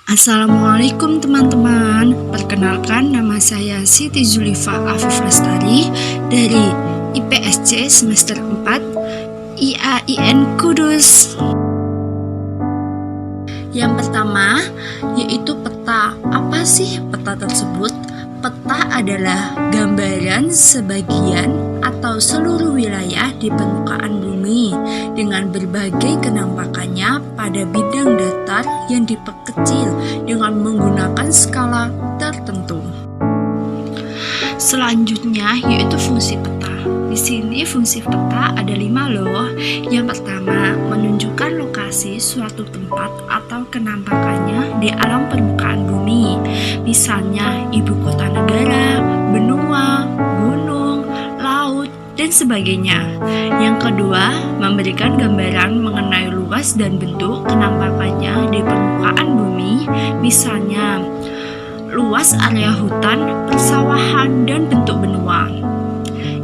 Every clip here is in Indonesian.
Assalamualaikum teman-teman. Perkenalkan, nama saya Siti Zulifa Afif Lestari dari IPSC semester 4 IAIN Kudus. Yang pertama yaitu peta. Apa sih peta tersebut? Peta adalah gambaran sebagian atau seluruh wilayah di permukaan bumi dengan berbagai kenampakannya pada bidang datar yang diperkecil dengan menggunakan skala tertentu. Selanjutnya yaitu fungsi peta. Di sini fungsi peta ada 5 loh. Yang pertama, menunjukkan lokasi suatu tempat atau kenampakannya di alam permukaan bumi. Misalnya ibu kota negara, benua, gunung, laut, dan sebagainya. Yang kedua, memberikan gambaran mengenai luas dan bentuk kenampakannya di permukaan bumi. Misalnya luas area hutan, persawahan, dan bentuk benua.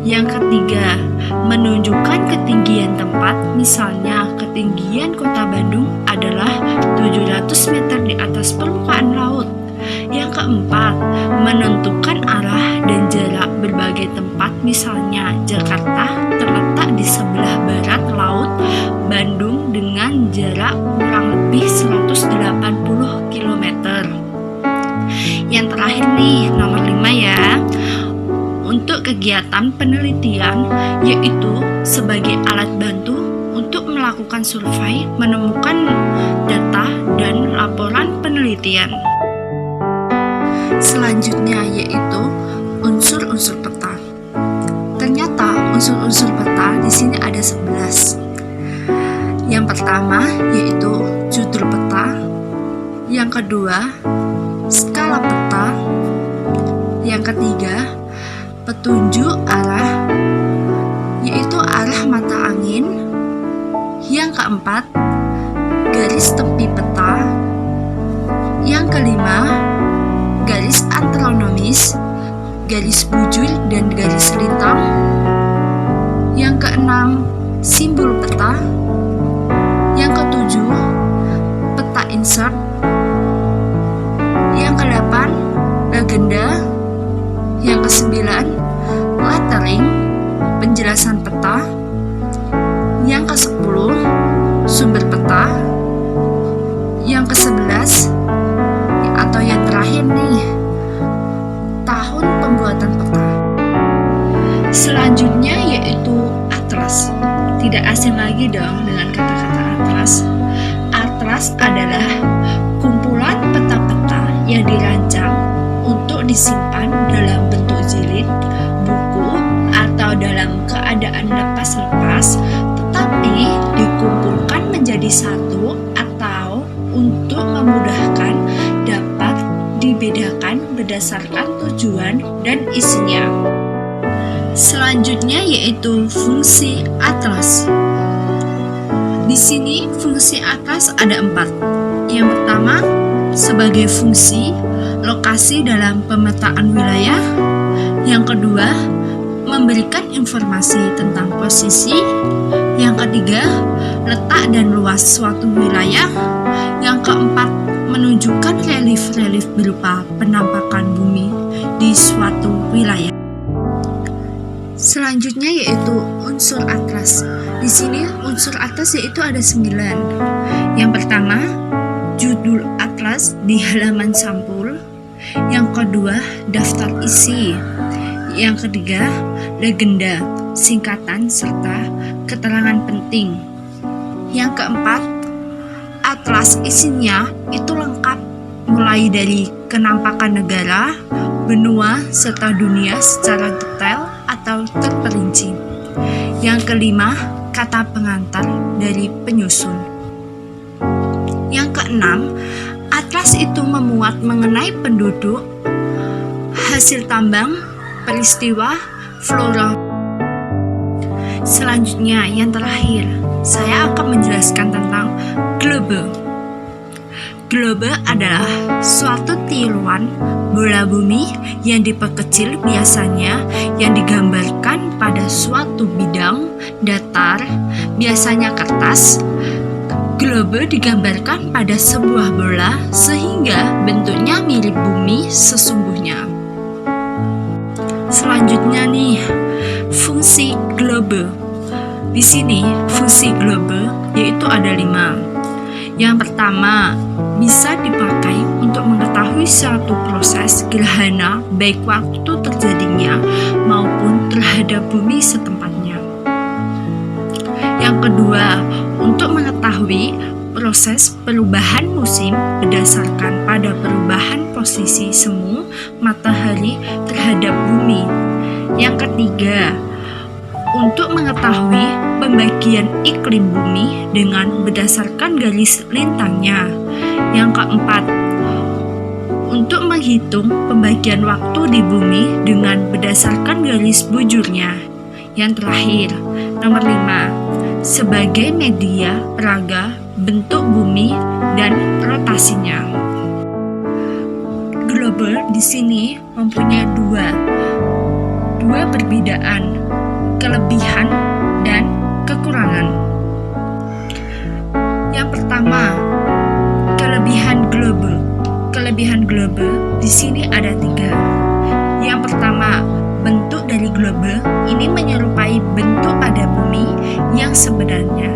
Yang ketiga, menunjukkan ketinggian tempat. Misalnya, ketinggian kota Bandung adalah 700 meter di atas permukaan laut. Yang keempat, menentukan arah dan jarak berbagai tempat. Misalnya, Jakarta terletak di sebelah barat laut Bandung dengan jarak kurang lebih 180 km. Yang terakhir nih, nomor 5 ya. Untuk kegiatan penelitian, yaitu sebagai alat bantu untuk melakukan survei, menemukan data dan laporan penelitian. Selanjutnya yaitu unsur-unsur peta. Ternyata unsur-unsur peta di sini ada 11. Yang pertama yaitu judul peta. Yang kedua, skala peta. Yang ketiga, petunjuk arah, yaitu arah mata angin. Yang keempat, garis tepi peta. Yang kelima, garis astronomis, garis bujur dan garis lintang. Yang keenam, simbol peta. Yang ketujuh, peta insert. Yang kedelapan, legenda. Yang kesembilan, lettering, penjelasan peta. Yang kesepuluh, sumber peta. Yang ke-11 atau yang terakhir nih, tahun pembuatan peta. Selanjutnya yaitu atlas. Tidak asing lagi dong dengan kata-kata atlas. Atlas adalah kumpulan peta-peta yang dirancang untuk disimpan dalam bentuk jilid, buku, atau dalam keadaan lepas-lepas, tetapi dikumpulkan menjadi satu atau untuk memudahkan dapat dibedakan berdasarkan tujuan dan isinya. Selanjutnya yaitu fungsi atlas. Di sini fungsi atlas ada 4. Yang pertama, sebagai fungsi lokasi dalam pemetaan wilayah. Yang kedua, memberikan informasi tentang posisi. Yang ketiga, letak dan luas suatu wilayah. Yang keempat, menunjukkan relief-relief berupa penampakan bumi di suatu wilayah. Selanjutnya yaitu unsur atlas. Di sini unsur atlas yaitu ada 9. Yang pertama, judul atlas di halaman sampul. Yang kedua, daftar isi. Yang ketiga, legenda, singkatan serta keterangan penting. Yang keempat, atlas isinya itu lengkap, mulai dari kenampakan negara, benua, serta dunia secara detail atau terperinci. Yang kelima, kata pengantar dari penyusun. Yang keenam, atlas itu memuat mengenai penduduk, hasil tambang, peristiwa, flora. Selanjutnya, yang terakhir, saya akan menjelaskan tentang globe. Globe adalah suatu tiruan bola bumi yang diperkecil, biasanya yang digambarkan pada suatu bidang datar, biasanya kertas. Globe digambarkan pada sebuah bola sehingga sesungguhnya. Selanjutnya nih, fungsi globe. Di sini fungsi globe yaitu ada 5. Yang pertama, bisa dipakai untuk mengetahui suatu proses gerhana baik waktu terjadinya maupun terhadap bumi setempatnya. Yang kedua, untuk mengetahui proses perubahan musim berdasarkan pada perubahan posisi semu matahari terhadap bumi. Yang ketiga, untuk mengetahui pembagian iklim bumi dengan berdasarkan garis lintangnya. Yang keempat, untuk menghitung pembagian waktu di bumi dengan berdasarkan garis bujurnya. Yang terakhir, nomor 5, sebagai media peraga bentuk bumi dan rotasinya. Globe di sini mempunyai dua perbedaan, kelebihan dan kekurangan. Yang pertama, kelebihan globe. Kelebihan globe di sini ada 3. Yang pertama, bentuk dari globe ini menyerupai bentuk pada bumi yang sebenarnya.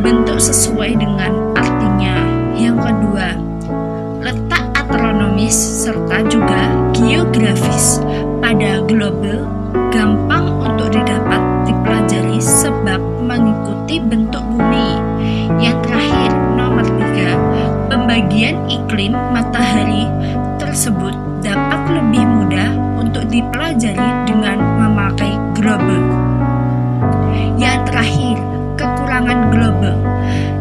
Bentuk sesuai dengan artinya. Yang kedua, letak astronomis serta juga geografis pada globe gampang untuk didapat dipelajari sebab mengikuti bentuk bumi. Yang terakhir, nomor 3, pembagian iklim matahari tersebut dapat lebih mudah untuk dipelajari dengan memakai globe. Yang terakhir, kekurangan globe.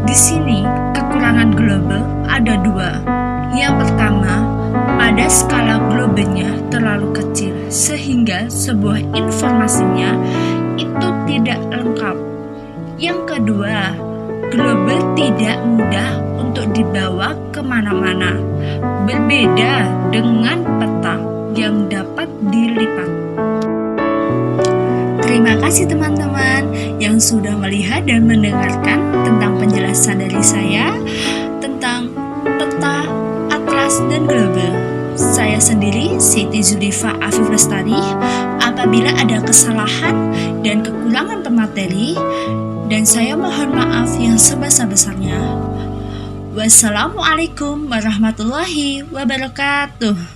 Di sini kekurangan globe ada 2. Yang pertama, pada skala globenya terlalu kecil sehingga sebuah informasinya itu tidak lengkap. Yang kedua, globe tidak mudah untuk dibawa kemana-mana, berbeda dengan peta yang dapat dilipat. Terima kasih teman-teman yang sudah melihat dan mendengarkan tentang penjelasan dari saya tentang peta, atlas, dan globe. Saya sendiri, Siti Zulifa Afif Lestari. Apabila ada kesalahan dan kekurangan pemateri, dan saya mohon maaf yang sebesar-besarnya. Wassalamualaikum warahmatullahi wabarakatuh.